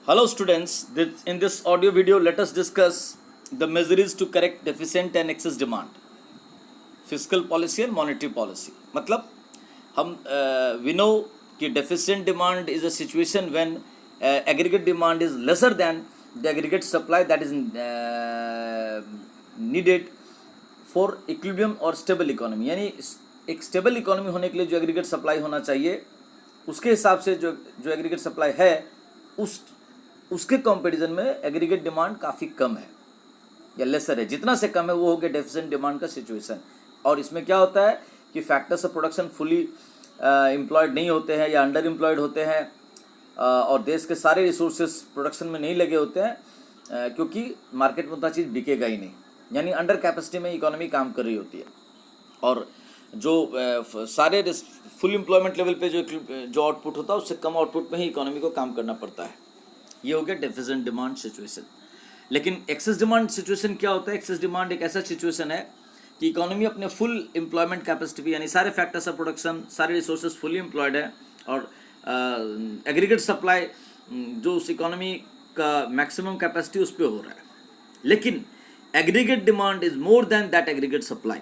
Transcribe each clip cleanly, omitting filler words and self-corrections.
Hello students, in this audio video let us discuss the measures to correct deficient and excess demand, fiscal policy and monetary policy. मतलब हम we know कि deficient demand is a situation when aggregate demand is lesser than the aggregate supply that is needed for equilibrium or stable economy. यानी एक stable economy होने के लिए जो aggregate supply होना चाहिए उसके हिसाब से जो aggregate supply है उसके कंपैरिजन में एग्रीगेट डिमांड काफ़ी कम है या लेसर है। जितना से कम है वो हो गया डेफिशिएंट डिमांड का सिचुएशन। और इसमें क्या होता है कि factors of production fully employed नहीं होते हैं या अंडर एम्प्लॉयड होते हैं और देश के सारे रिसोर्सेज प्रोडक्शन में नहीं लगे होते हैं क्योंकि मार्केट में उतना चीज़ बिकेगा ही नहीं, यानी अंडर कैपेसिटी में इकोनॉमी काम कर रही होती है। और जो सारे फुल एम्प्लॉयमेंट लेवल पे जो आउटपुट होता है उससे कम आउटपुट में ही इकोनॉमी को काम करना पड़ता है। ये हो गया डेफिशिएंट डिमांड सिचुएशन। लेकिन एक्सेस डिमांड सिचुएशन क्या होता है? एक्सेस डिमांड एक ऐसा सिचुएशन है कि इकोनॉमी अपने फुल एम्प्लॉयमेंट कैपेसिटी पे, यानी सारे फैक्टर्स ऑफ प्रोडक्शन सारे रिसोर्सेज फुली एम्प्लॉयड है और एग्रीगेट सप्लाई जो उस इकोनॉमी का मैक्सिमम कैपेसिटी उस पर हो रहा है, लेकिन aggregate demand is more than that aggregate supply.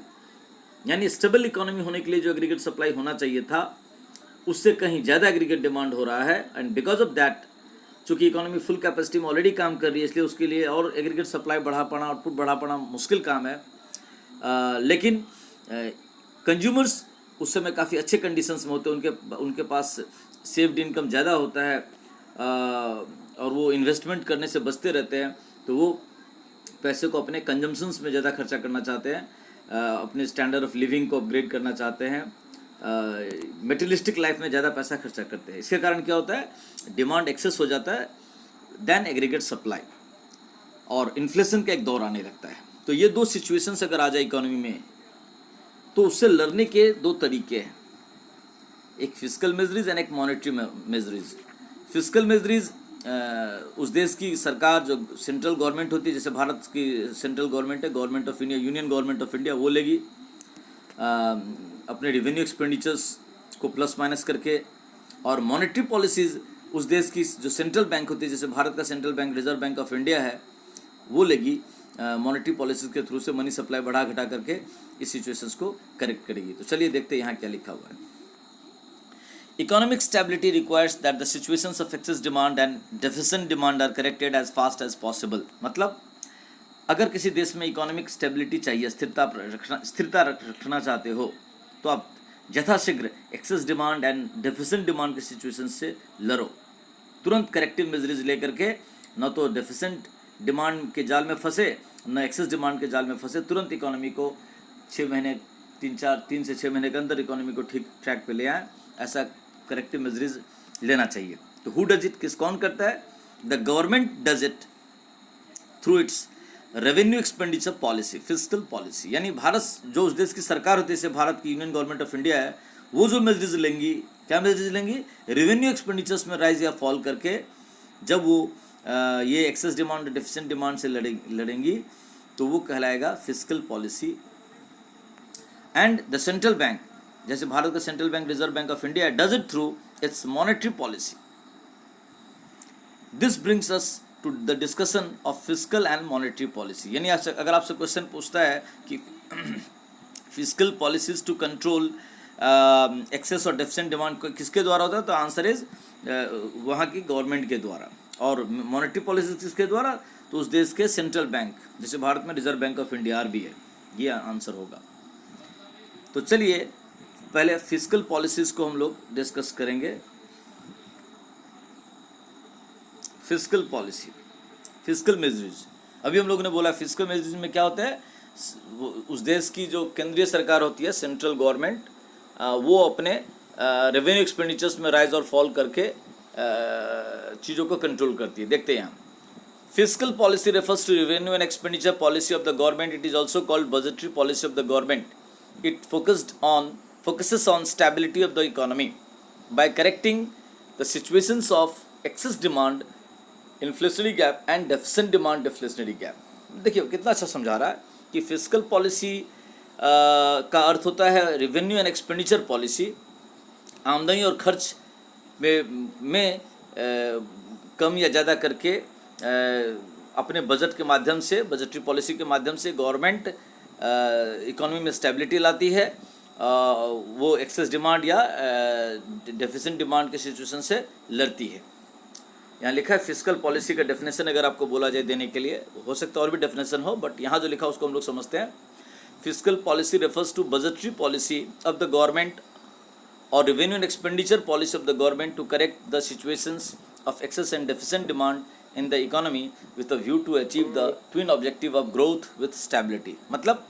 यानी स्टेबल इकोनॉमी होने के लिए जो एग्रीगेट सप्लाई होना चाहिए था उससे कहीं ज़्यादा एग्रीगेट डिमांड हो रहा है। एंड बिकॉज ऑफ दैट, चूँकि इकोनॉमी फुल कैपेसिटी में ऑलरेडी काम कर रही है, इसलिए उसके लिए और एग्रीगेट सप्लाई बढ़ा पाना, आउटपुट बढ़ा पाना मुश्किल काम है। लेकिन कंज्यूमर्स उस समय काफ़ी अच्छे कंडीशंस में होते हैं, उनके पास सेव्ड इनकम ज़्यादा होता है और वो इन्वेस्टमेंट करने से बचते रहते हैं, तो वो पैसे को अपने कंजम्पशंस में ज़्यादा खर्चा करना चाहते हैं, अपने स्टैंडर्ड ऑफ लिविंग को अपग्रेड करना चाहते हैं, मेटेरियलिस्टिक लाइफ में ज़्यादा पैसा खर्चा करते हैं। इसके कारण क्या होता है, डिमांड एक्सेस हो जाता है देन एग्रीगेट सप्लाई और इन्फ्लेशन का एक दौर आने लगता है। तो ये दो सिचुएशंस अगर आ जाए इकोनॉमी में तो उससे लड़ने के दो तरीके हैं, एक फिस्कल मेजरीज एंड एक मॉनेटरी मेजरीज। फिस्कल मेजरीज उस देश की सरकार जो सेंट्रल गवर्नमेंट होती है, जैसे भारत की सेंट्रल गवर्नमेंट है, government of India, union government of India, वो लेगी अपने रेवेन्यू एक्सपेंडिचर्स को प्लस माइनस करके। और मॉनेटरी पॉलिसीज़ उस देश की जो सेंट्रल बैंक होती है, जैसे भारत का central bank Reserve Bank of India है, वो लेगी मॉनेटरी पॉलिसीज़ के थ्रू से मनी सप्लाई बढ़ा घटा करके इस सिचुएशंस को करेक्ट करेगी। तो चलिए देखते हैं यहाँ क्या लिखा हुआ है। Economic stability requires that the situations of excess demand and deficient demand are corrected as fast as possible. मतलब अगर किसी देश में इकोनॉमिक स्टेबिलिटी चाहिए, स्थिरता रखना चाहते हो, तो आप यथाशीघ्र access demand and deficient demand के सिचुएशन से लड़ो, तुरंत करेक्टिव मेजर्स लेकर के, न तो डेफिशिएंट डिमांड के जाल में फंसे न एक्सेस डिमांड के जाल में फंसे, तुरंत इकोनॉमी को 6 महीने 3 से 6 महीने के अंदर इकोनॉमी को ठीक ट्रैक पे ले आए, ऐसा करेक्टिव मेजर्स लेना चाहिए। तो हु डज इट, कौन करता है? The government does it through it's revenue expenditure policy, fiscal policy. यानी भारत जो उस देश की सरकार होती है, जैसे भारत की यूनियन गवर्नमेंट ऑफ इंडिया है, वो जो मेजर्स लेंगी, क्या मेजर्स लेंगी? रेवेन्यू एक्सपेंडिचर्स में राइज या फॉल करके जब वो ये एक्सेस डिमांड डेफिशिएंट डिमांड से लड़ेंगी तो वो कहलाएगा fiscal policy. And the central bank, जैसे भारत का central bank Reserve Bank of India, does it through its monetary policy. This brings us to the discussion of fiscal and monetary policy. यानी अगर आपसे क्वेश्चन पूछता है कि fiscal policies to control excess और डेफिशिएंट डिमांड किसके द्वारा होता है, तो आंसर इज वहाँ की गवर्नमेंट के द्वारा। और मॉनेटरी पॉलिसीज किसके द्वारा, तो उस देश के सेंट्रल बैंक, जैसे भारत में रिजर्व बैंक ऑफ इंडिया भी है, ये आंसर होगा। तो चलिए पहले फिस्कल पॉलिसीज को हम लोग डिस्कस करेंगे। फिस्कल पॉलिसी, फिस्कल मेजर्स, अभी हम लोगों ने बोला फिस्कल मेजर्स में क्या होता है, उस देश की जो केंद्रीय सरकार होती है, सेंट्रल गवर्नमेंट, वो अपने रेवेन्यू एक्सपेंडिचर्स में राइज और फॉल करके चीज़ों को कंट्रोल करती है। देखते हैं यहाँ, fiscal policy refers to revenue and expenditure policy of the government. It is also called budgetary policy of the government. It focuses on stability of the economy by correcting the situations of excess demand, inflationary gap and deficient demand deflationary gap। देखिए कितना अच्छा समझा रहा है कि fiscal policy का अर्थ होता है रेवेन्यू एंड एक्सपेंडिचर पॉलिसी, आमदनी और खर्च में कम या ज़्यादा करके अपने बजट के माध्यम से, बजटरी पॉलिसी के माध्यम से गवर्नमेंट इकोनॉमी में स्टेबिलिटी लाती है, वो एक्सेस डिमांड या डेफिसिट डिमांड के सिचुएशन से लड़ती है। यहाँ लिखा है फिस्कल पॉलिसी का डेफिनेशन अगर आपको बोला जाए देने के लिए, हो सकता है और भी डेफिनेशन हो, बट यहाँ जो लिखा उसको हम लोग समझते हैं। Fiscal policy refers to budgetary policy of the government और revenue and expenditure policy of the government to correct the situations of excess and deficit demand in the economy with a view to achieve the twin objective of growth with stability. मतलब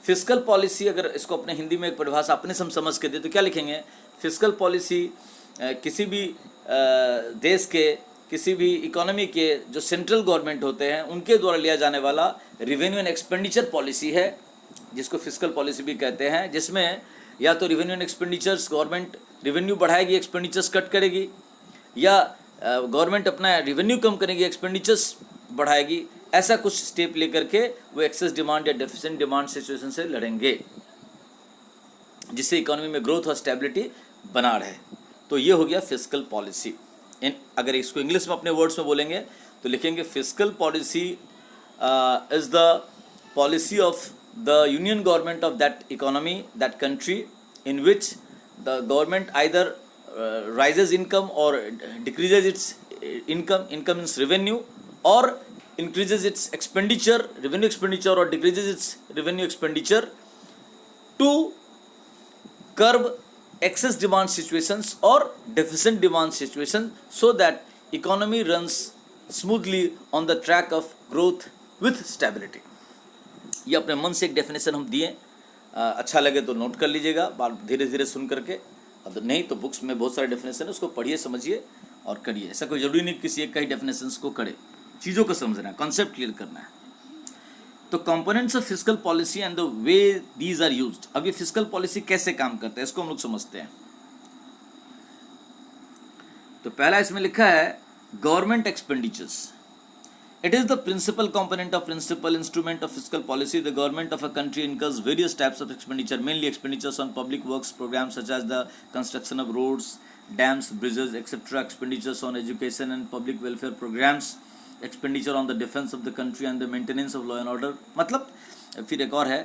fiscal policy, अगर इसको अपने हिंदी में एक परिभाषा अपने से हम समझ के दे तो क्या लिखेंगे? फिस्कल पॉलिसी किसी भी देश के, किसी भी इकोनॉमी के जो सेंट्रल गवर्नमेंट होते हैं उनके द्वारा लिया जाने वाला रेवेन्यू एंड एक्सपेंडिचर पॉलिसी है, जिसको फिस्कल पॉलिसी भी कहते हैं, जिसमें या तो revenue and expenditures, government revenue बढ़ाएगी, एक्सपेंडिचर्स कट करेगी, या गवर्नमेंट अपना रेवेन्यू कम करेगी, एक्सपेंडिचर्स बढ़ाएगी। ऐसा कुछ स्टेप लेकर के वो एक्सेस डिमांड या डेफिसिट डिमांड सिचुएशन से लड़ेंगे, जिससे इकोनॉमी में ग्रोथ और स्टेबिलिटी बना रहे। तो ये हो गया फिस्कल पॉलिसी। अगर इसको इंग्लिश में अपने वर्ड्स में बोलेंगे तो लिखेंगे fiscal policy is the policy of the union government of that economy, that country, in which the government either rises income or decreases its income means revenue, or increases its expenditure, revenue expenditure, or decreases its revenue expenditure to curb excess demand situations or deficit demand situations, so that economy runs smoothly on the track of growth with stability. ये अपने मन से एक definition हम दिए, अच्छा लगे तो नोट कर लीजिएगा, धीरे धीरे सुन करके, अब नहीं तो बुक्स में बहुत सारे डेफिनेशन है, उसको पढ़िए, समझिए और करिए। ऐसा कोई ज़रूरी नहीं किसी एक का ही डेफिनेशंस को करे, चीज़ों को समझना है, कॉन्सेप्ट क्लियर करना है। तो components of fiscal policy and the way these are used. अब ये फिस्कल पॉलिसी कैसे काम करता है इसको हम लोग समझते हैं। तो पहला इसमें लिखा है government expenditures. It is the principal component of principal instrument of fiscal policy. The government of a country incurs various types of expenditure, mainly expenditures on public works programs such as the construction of roads, dams, bridges, etc. Expenditures on education and public welfare programs, expenditure on the defense of the country and the maintenance of law and order. मतलब फिर एक और है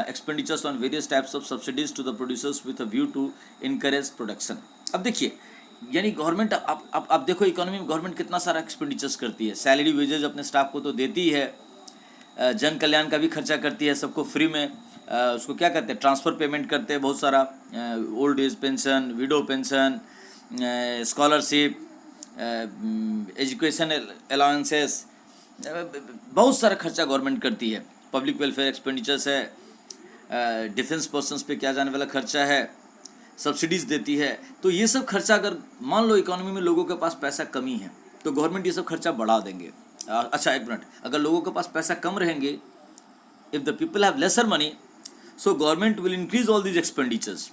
expenditures on various types of subsidies to the producers with a view to encourage production. अब देखिए, यानी government आप देखो इकोनॉमी में गवर्नमेंट कितना सारा एक्सपेंडिचर्स करती है। सैलरी वेजेज अपने स्टाफ को तो देती ही है, जन कल्याण का भी खर्चा करती है, सबको फ्री में उसको क्या कहते हैं, ट्रांसफ़र पेमेंट करते हैं, बहुत सारा old age pension, window pension, scholarship, education allowances, बहुत सारा खर्चा गवर्नमेंट करती है। पब्लिक वेलफेयर एक्सपेंडिचर्स है, डिफेंस पर्सनस पे क्या जाने वाला खर्चा है, सब्सिडीज़ देती है। तो ये सब खर्चा, अगर मान लो इकोनॉमी में लोगों के पास पैसा कमी है तो गवर्नमेंट ये सब खर्चा बढ़ा देंगे। अच्छा एक मिनट, अगर लोगों के पास पैसा कम रहेंगे, if the people have lesser money, so government will increase all these expenditures.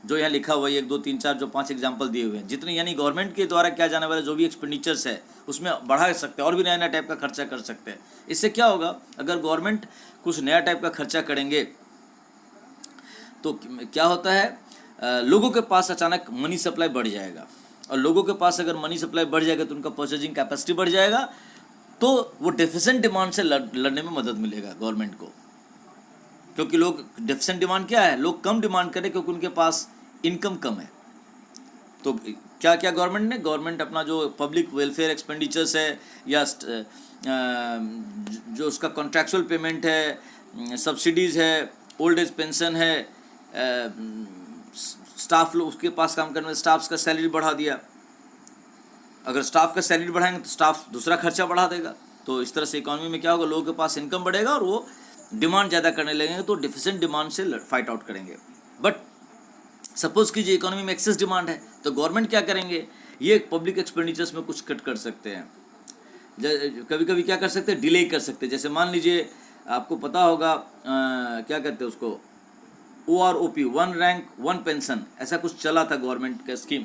जो यहाँ लिखा हुआ है 1 2 3 4 जो 5 एग्जाम्पल दिए हुए हैं, जितने यानी गवर्नमेंट के द्वारा किया जाने वाला जो भी एक्सपेंडिचर्स है उसमें बढ़ा सकते हैं और भी नया नया टाइप का खर्चा कर सकते हैं। इससे क्या होगा, अगर गवर्नमेंट कुछ नया टाइप का खर्चा करेंगे तो क्या होता है, लोगों के पास अचानक मनी सप्लाई बढ़ जाएगा, और लोगों के पास अगर मनी सप्लाई बढ़ जाएगा तो उनका परचेजिंग कैपेसिटी बढ़ जाएगा, तो वो डेफिसिट डिमांड से लड़ने में मदद मिलेगा गवर्नमेंट को। क्योंकि लोग, डेफिसिट डिमांड क्या है, लोग कम डिमांड करें क्योंकि उनके पास इनकम कम है। तो क्या क्या गवर्नमेंट अपना जो पब्लिक वेलफेयर एक्सपेंडिचर्स है या जो उसका कॉन्ट्रैक्चुअल पेमेंट है, सब्सिडीज़ है, ओल्ड एज पेंशन है, स्टाफ लोग उसके पास काम करने में स्टाफ का सैलरी बढ़ा दिया। अगर स्टाफ का सैलरी बढ़ाएंगे तो स्टाफ दूसरा खर्चा बढ़ा देगा। तो इस तरह से इकोनॉमी में क्या होगा, लोगों के पास इनकम बढ़ेगा और वो डिमांड ज़्यादा करने लगेंगे, तो डिफिसिट डिमांड से फाइट आउट करेंगे। बट सपोज कीजिए इकोनॉमी में एक्सेस डिमांड है, तो गवर्नमेंट क्या करेंगे, ये पब्लिक एक्सपेंडिचर्स में कुछ कट कर सकते हैं। कभी कभी क्या कर सकते हैं, डिले कर सकते हैं। जैसे मान लीजिए आपको पता होगा क्या कहते हैं उसको, OROP, 1 रैंक 1 पेंशन, ऐसा कुछ चला था गवर्नमेंट का स्कीम,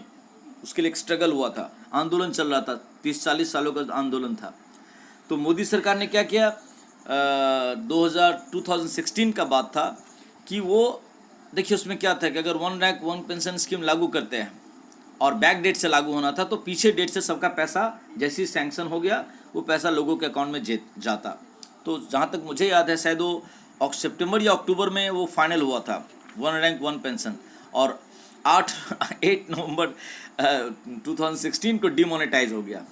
उसके लिए एक स्ट्रगल हुआ था, आंदोलन चल रहा था, 30-40 सालों का आंदोलन था। तो मोदी सरकार ने क्या किया, 2016 का बात था कि वो देखिए उसमें क्या था कि अगर 1 रैंक 1 पेंशन स्कीम लागू करते हैं और बैक डेट से लागू होना था, तो पीछे डेट से सबका पैसा जैसे ही सैंक्शन हो गया वो पैसा लोगों के अकाउंट में जाता। तो जहाँ तक मुझे याद है शायद वो सितंबर या अक्टूबर में वो फाइनल हुआ था, 1 रैंक 1 पेंशन, और 8 नवंबर 2016 को डिमोनेटाइज हो गया।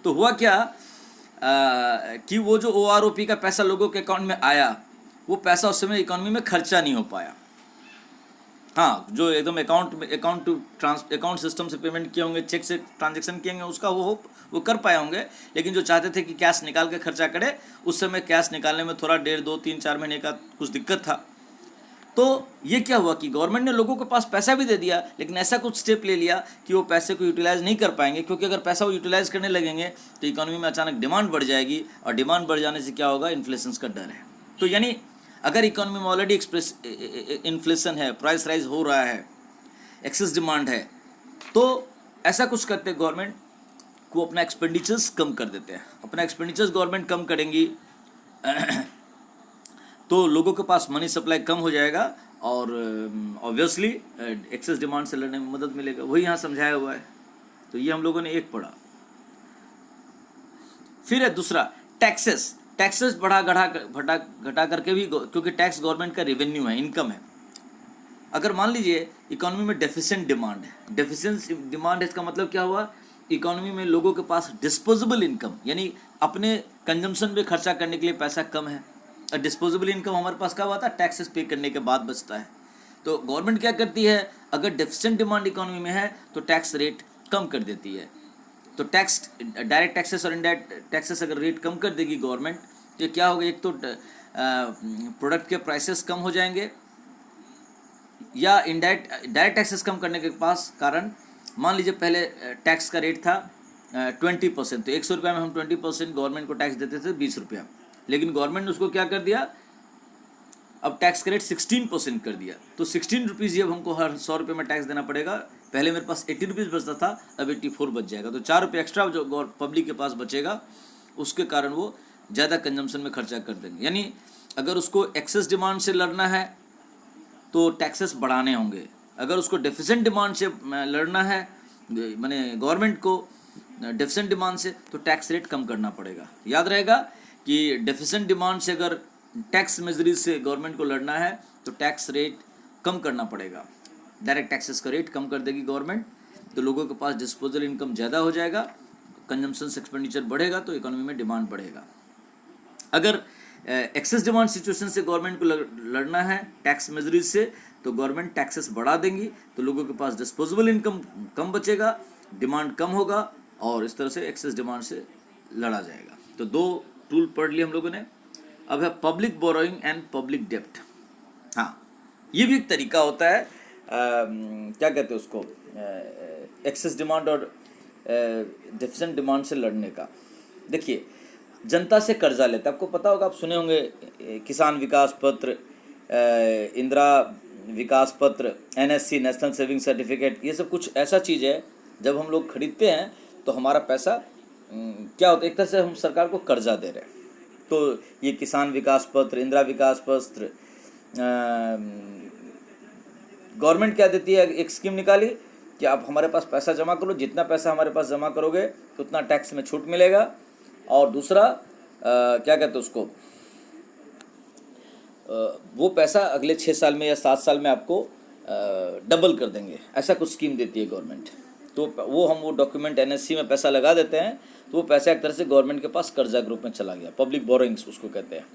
तो हुआ क्या कि वो जो OROP का पैसा लोगों के अकाउंट में आया, वो पैसा उस समय इकोनॉमी में खर्चा नहीं हो पाया। हाँ, जो एकदम अकाउंट सिस्टम से पेमेंट किए होंगे, चेक से ट्रांजैक्शन किए होंगे, उसका वो कर पाए होंगे। लेकिन जो चाहते थे कि कैश निकाल के खर्चा करे, उस समय कैश निकालने में थोड़ा 1.5, 2, 3, 4 महीने का कुछ दिक्कत था। तो ये क्या हुआ कि गवर्नमेंट ने लोगों के पास पैसा भी दे दिया, लेकिन ऐसा कुछ स्टेप ले लिया कि वो पैसे को यूटिलाइज नहीं कर पाएंगे, क्योंकि अगर पैसा वो यूटिलाइज करने लगेंगे तो इकोनॉमी में अचानक डिमांड बढ़ जाएगी, और डिमांड बढ़ जाने से क्या होगा, इन्फ्लेशन का डर है। तो यानी अगर इकोनॉमी में ऑलरेडी इन्फ्लेशन है, प्राइस राइज हो रहा है, एक्सेस डिमांड है, तो ऐसा कुछ करते गवर्नमेंट को अपना एक्सपेंडिचर्स कम कर देते हैं। अपना एक्सपेंडिचर्स गवर्नमेंट कम करेंगी तो लोगों के पास मनी सप्लाई कम हो जाएगा, और ऑब्वियसली एक्सेस डिमांड से लड़ने में मदद मिलेगा। वही यहाँ समझाया हुआ है। तो ये हम लोगों ने एक पढ़ा। फिर है दूसरा, टैक्सेस घटा करके भी, क्योंकि टैक्स गवर्नमेंट का रेवेन्यू है, इनकम है। अगर मान लीजिए इकोनॉमी में डेफिशिएंट डिमांड है, डेफिशिएंट डिमांड है, इसका मतलब क्या हुआ, इकोनॉमी में लोगों के पास डिस्पोजेबल इनकम यानी अपने कंजम्पशन पे खर्चा करने के लिए पैसा कम है। और डिस्पोजेबल इनकम हमारे पास क्या हुआ था, टैक्सेस पे करने के बाद बचता है। तो गवर्नमेंट क्या करती है, अगर डेफिशिएंट डिमांड इकोनॉमी में है तो टैक्स रेट कम कर देती है। तो टैक्स, डायरेक्ट टैक्सेस और इनडायरेक्ट टैक्सेस अगर रेट कम कर देगी गवर्नमेंट, तो क्या होगा, एक तो प्रोडक्ट के प्राइसेस कम हो जाएंगे, या डायरेक्ट टैक्सेस कम करने के पास कारण, मान लीजिए पहले टैक्स का रेट था 20%, तो 100 रुपये में हम 20% गवर्नमेंट को टैक्स देते थे 20 रुपया, लेकिन गवर्नमेंट ने उसको क्या कर दिया, अब टैक्स का रेट 16% कर दिया। तो 16 रुपीज़ ही अब हमको हर 100 रुपये में टैक्स देना पड़ेगा। पहले मेरे पास 80 रुपीज़ बचता था, अब 84 बच जाएगा। तो 4 रुपये एक्स्ट्रा जो पब्लिक के पास बचेगा, उसके कारण वो ज़्यादा कंजम्पशन में खर्चा कर देंगे। यानी अगर उसको एक्सेस डिमांड से लड़ना है तो टैक्सेस बढ़ाने होंगे, अगर उसको डेफिशिएंट डिमांड से लड़ना है, माने गवर्नमेंट को डेफिशिएंट डिमांड से, तो टैक्स रेट कम करना पड़ेगा। याद रहेगा कि डेफिशिएंट डिमांड से अगर टैक्स मेजरीज से गवर्नमेंट को लड़ना है तो टैक्स रेट कम करना पड़ेगा। डायरेक्ट टैक्सेस का रेट कम कर देगी गवर्नमेंट, तो लोगों के पास डिस्पोजल इनकम ज़्यादा हो जाएगा, कंजम्पशन एक्सपेंडिचर बढ़ेगा, तो इकोनॉमी में डिमांड बढ़ेगा। अगर एक्सेस डिमांड सिचुएशन से गवर्नमेंट को लड़ना है टैक्स मेजरीज से, तो गवर्नमेंट टैक्सेस बढ़ा देंगी, तो लोगों के पास डिस्पोजेबल इनकम कम बचेगा, डिमांड कम होगा, और इस तरह से एक्सेस डिमांड से लड़ा जाएगा। तो 2 टूल पढ़ लिए हम लोगों ने। अब है पब्लिक बोरोइंग एंड पब्लिक डेप्ट। हाँ, ये भी एक तरीका होता है, क्या कहते हैं उसको, एक्सेस डिमांड और डेफिशिएंट डिमांड से लड़ने का। देखिए, जनता से कर्जा लेता है, आपको पता होगा, आप सुने होंगे किसान विकास पत्र, इंदिरा विकास पत्र, NSC नेशनल सेविंग सर्टिफिकेट, ये सब कुछ ऐसा चीज़ है, जब हम लोग खरीदते हैं तो हमारा पैसा क्या होता है, एक तरह से हम सरकार को कर्जा दे रहे हैं। तो ये किसान विकास पत्र, इंदिरा विकास पत्र, गवर्नमेंट क्या देती है, एक स्कीम निकाली कि आप हमारे पास पैसा जमा करो, जितना पैसा हमारे पास जमा करोगे उतना टैक्स में छूट मिलेगा, और दूसरा क्या कहते हैं उसको, वो पैसा अगले 6 साल में या 7 साल में आपको डबल कर देंगे, ऐसा कुछ स्कीम देती है गवर्नमेंट। तो वो डॉक्यूमेंट NSC में पैसा लगा देते हैं, तो वो पैसा एक तरह से गवर्नमेंट के पास कर्जा के रूप में चला गया, पब्लिक बोरोइंग्स उसको कहते हैं।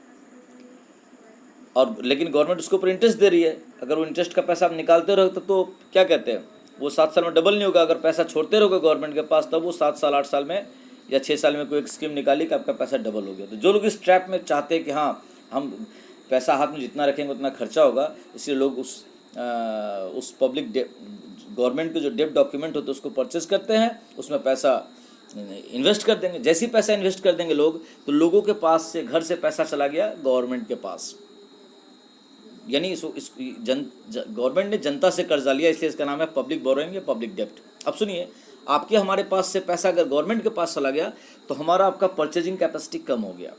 और लेकिन गवर्नमेंट उसके ऊपर इंटरेस्ट दे रही है, अगर वो इंटरेस्ट का पैसा आप निकालते रहो तो क्या कहते हैं, वो 7 साल में डबल नहीं होगा। अगर पैसा छोड़ते रहोगे गवर्नमेंट के पास, तब वो 7 साल 8 साल में या 6 साल में कोई एक स्कीम निकाली कि आपका पैसा डबल हो गया। तो जो लोग इस ट्रैप में चाहते हैं कि हाँ हम पैसा हाथ में जितना रखेंगे उतना खर्चा होगा, इसलिए लोग उस पब्लिक गवर्नमेंट के जो डेब्ट डॉक्यूमेंट होते हैं उसको परचेज करते हैं, उसमें पैसा इन्वेस्ट कर देंगे। जैसे ही पैसा इन्वेस्ट कर देंगे लोग, तो लोगों के पास से, घर से पैसा चला गया गवर्नमेंट के पास, यानी गवर्नमेंट ने जनता से कर्जा लिया, इसलिए इसका नाम है पब्लिक बोरोइंग या पब्लिक डेब्ट। अब सुनिए, आपके हमारे पास से पैसा अगर गवर्नमेंट के पास चला गया तो हमारा आपका परचेजिंग कैपेसिटी कम हो गया,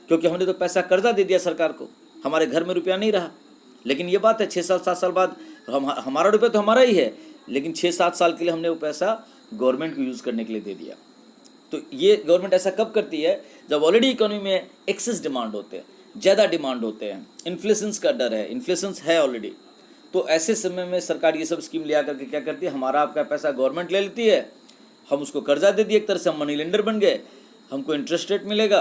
क्योंकि हमने तो पैसा कर्जा दे दिया सरकार को, हमारे घर में रुपया नहीं रहा। लेकिन ये बात है 6 साल 7 साल बाद हमारा रुपया तो हमारा ही है, लेकिन 6-7 साल के लिए हमने वो पैसा गवर्नमेंट को यूज़ करने के लिए दे दिया। तो ये गवर्नमेंट ऐसा कब करती है? जब ऑलरेडी इकोनॉमी में एक्सेस डिमांड होते हैं, ज़्यादा डिमांड होते हैं, इन्फ्लेशंस का डर है, इन्फ्लेशंस है ऑलरेडी, तो ऐसे समय में सरकार ये सब स्कीम ले आकर के क्या करती है, हमारा आपका पैसा गवर्नमेंट ले लेती है, हम उसको कर्जा दे दिए, एक तरह से हम मनी लेंडर बन गए, हमको इंटरेस्ट रेट मिलेगा,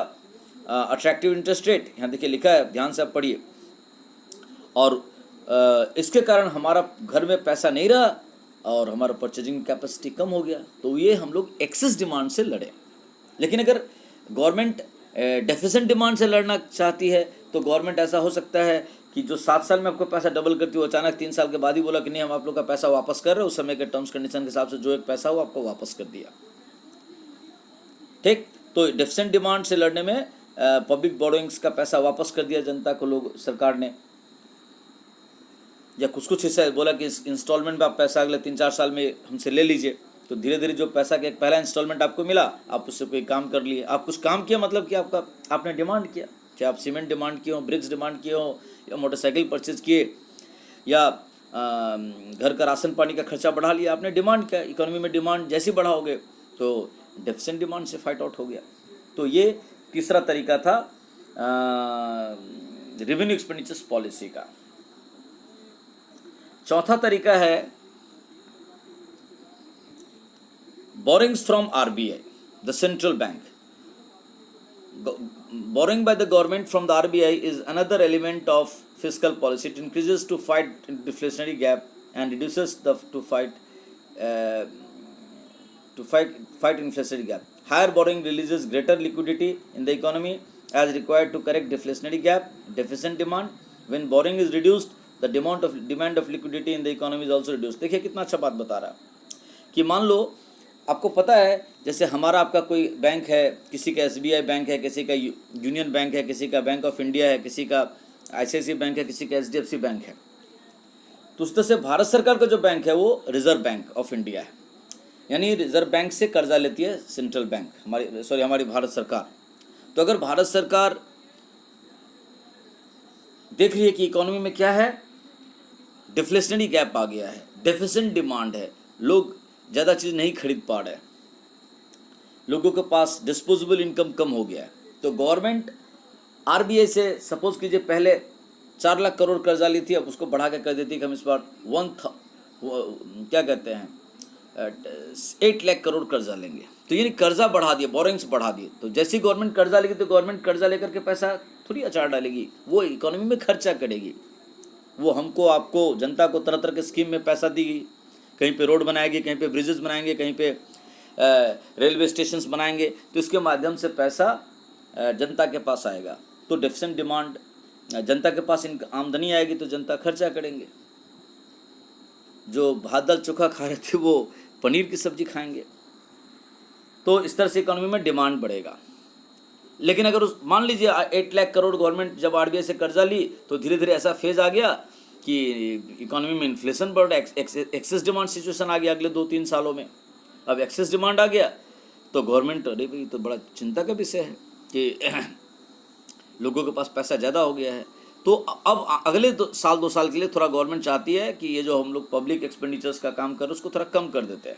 अट्रैक्टिव इंटरेस्ट रेट, यहाँ देखिए लिखा है, ध्यान से आप पढ़िए। और इसके कारण हमारा घर में पैसा नहीं रहा और हमारा परचेजिंग कैपेसिटी कम हो गया, तो ये हम लोग एक्सेस डिमांड से लड़े। लेकिन अगर गवर्नमेंट डेफिसिट डिमांड से लड़ना चाहती है तो गवर्नमेंट ऐसा हो सकता है कि जो 7 साल में आपको पैसा डबल करती हो, अचानक 3 साल के बाद ही बोला कि नहीं हम आप लोग का पैसा वापस कर रहे हो, उस समय के टर्म्स कंडीशन के हिसाब से जो एक पैसा हो आपको वापस कर दिया। ठीक, तो डेफिसिट डिमांड से लड़ने में पब्लिक बोरोइंग्स का पैसा वापस कर दिया जनता को लोग, सरकार ने, या कुछ हिस्सा बोला कि इंस्टॉलमेंट में आप पैसा अगले 3-4 साल में हमसे ले लीजिए। तो धीरे धीरे जो पैसा का एक पहला इंस्टॉलमेंट आपको मिला, आप उससे कोई काम कर लिए, आप कुछ काम किया, मतलब कि आपने डिमांड किया, चाहे आप सीमेंट डिमांड किए हो, ब्रिक्स डिमांड किए हो, या मोटरसाइकिल परचेज किए, या घर का राशन पानी का खर्चा बढ़ा लिया, आपने डिमांड किया। इकोनॉमी में डिमांड जैसे बढ़ाओगे तो डेफिसिट डिमांड से फाइट आउट हो गया। तो ये तीसरा तरीका था रेवेन्यू एक्सपेंडिचर्स पॉलिसी का। चौथा तरीका है borings from RBI, the central bank. Borrowing by the government from the RBI is another element of fiscal policy. It increases to fight deflationary gap and reduces to fight inflationary gap. Higher borrowing releases greater liquidity in the economy as required to correct deflationary gap, deficient demand. When borrowing is reduced, the demand of liquidity in the economy is also reduced. देखिए कितना अच्छा बात बता रहा है कि मान लो आपको पता है, जैसे हमारा आपका कोई बैंक है, किसी का SBI बैंक है, किसी का यूनियन बैंक है, किसी का बैंक ऑफ इंडिया है, किसी का ICICI बैंक है, किसी का HDFC बैंक है। तो उस तरह से भारत सरकार का जो बैंक है वो रिजर्व बैंक ऑफ इंडिया है, यानी रिजर्व बैंक से कर्जा लेती है सेंट्रल बैंक, हमारी भारत सरकार। तो अगर भारत सरकार देख रही है कि इकोनॉमी में क्या है, डिफ्लेशनरी गैप आ गया है, डेफिसिट डिमांड है, लोग ज़्यादा चीज़ नहीं खरीद पा रहे, लोगों के पास डिस्पोजेबल इनकम कम हो गया है, तो गवर्नमेंट RBI से सपोज कीजिए पहले 4 लाख करोड़ कर्जा ली थी, अब उसको बढ़ा के कर देती कि हम इस बार 8 लाख करोड़ कर्जा लेंगे। तो यानी कर्जा बढ़ा दिया, बोरिंग्स बढ़ा दिए। तो जैसे ही गवर्नमेंट कर्जा लेगी तो गवर्नमेंट कर्जा लेकर के पैसा थोड़ी अचार डालेगी, वो इकोनॉमी में खर्चा करेगी, वो हमको आपको जनता को तरह तरह के स्कीम में पैसा देगी, कहीं पे रोड बनाएगी, कहीं पे ब्रिजेस बनाएंगे, कहीं पे रेलवे स्टेशंस बनाएंगे, तो इसके माध्यम से पैसा जनता के पास आएगा। तो डेफिसिट डिमांड, जनता के पास आमदनी आएगी तो जनता खर्चा करेंगे, जो भात दाल चोखा खा रहे थे वो पनीर की सब्जी खाएंगे। तो इस तरह से इकोनॉमी में डिमांड बढ़ेगा। लेकिन अगर मान लीजिए 8 लाख करोड़ गवर्नमेंट जब RBI से कर्जा ली तो धीरे धीरे ऐसा फेज आ गया कि इकोनॉमी में इन्फ्लेशन बढ़ रहा है, एक्सेस डिमांड सिचुएशन आ गया अगले 2-3 सालों में। अब एक्सेस डिमांड आ गया तो गवर्नमेंट, अरे भाई तो बड़ा चिंता का विषय है कि लोगों के पास पैसा ज़्यादा हो गया है। तो अब अगले 2 साल के लिए थोड़ा गवर्नमेंट चाहती है कि ये जो हम लोग पब्लिक एक्सपेंडिचर्स का काम कर रहे हैं उसको थोड़ा कम कर देते हैं।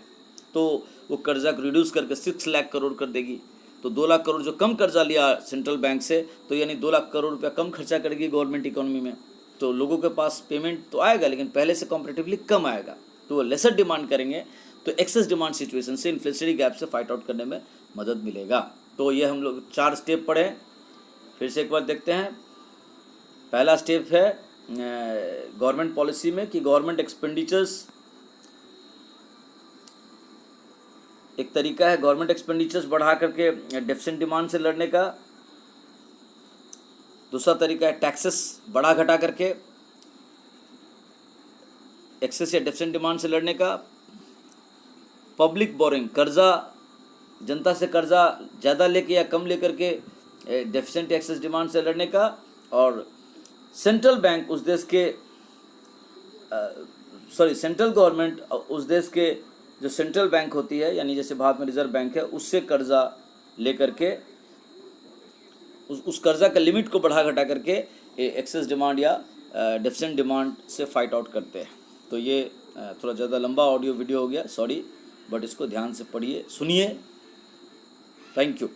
तो वो कर्जा को रिड्यूस करके 6 लाख करोड़ कर देगी। तो 2 लाख करोड़ जो कम कर्जा लिया सेंट्रल बैंक से, तो यानी 2 लाख करोड़ रुपया कम खर्चा करेगी गवर्नमेंट इकोनॉमी में। तो लोगों के पास पेमेंट तो आएगा लेकिन पहले से कंपैरेटिवली कम आएगा, तो वो लेसर डिमांड करेंगे। तो एक्सेस डिमांड सिचुएशन से, इन्फ्लेशनरी गैप से फाइट आउट करने में मदद मिलेगा। तो ये हम लोग 4 स्टेप पढ़े, फिर से एक बार देखते हैं। पहला स्टेप है गवर्नमेंट पॉलिसी में कि गवर्नमेंट एक्सपेंडिचर्स, एक तरीका है गवर्नमेंट एक्सपेंडिचर्स बढ़ा करके डेफिसिट डिमांड से लड़ने का। दूसरा तरीका है टैक्सेस बढ़ा घटा करके एक्सेस या डेफिसिट डिमांड से लड़ने का। पब्लिक बोरिंग, कर्जा, जनता से कर्जा ज़्यादा लेके या कम लेकर के डेफिसिट एक्सेस डिमांड से लड़ने का। और सेंट्रल बैंक उस देश के सेंट्रल गवर्नमेंट उस देश के जो सेंट्रल बैंक होती है, यानी जैसे भारत में रिजर्व बैंक है, उससे कर्जा लेकर के उस कर्जा का लिमिट को बढ़ा घटा करके एक्सेस डिमांड या डेफिसिट डिमांड से फाइट आउट करते हैं। तो ये थोड़ा ज़्यादा लंबा ऑडियो वीडियो हो गया, सॉरी, बट इसको ध्यान से पढ़िए, सुनिए। Thank you.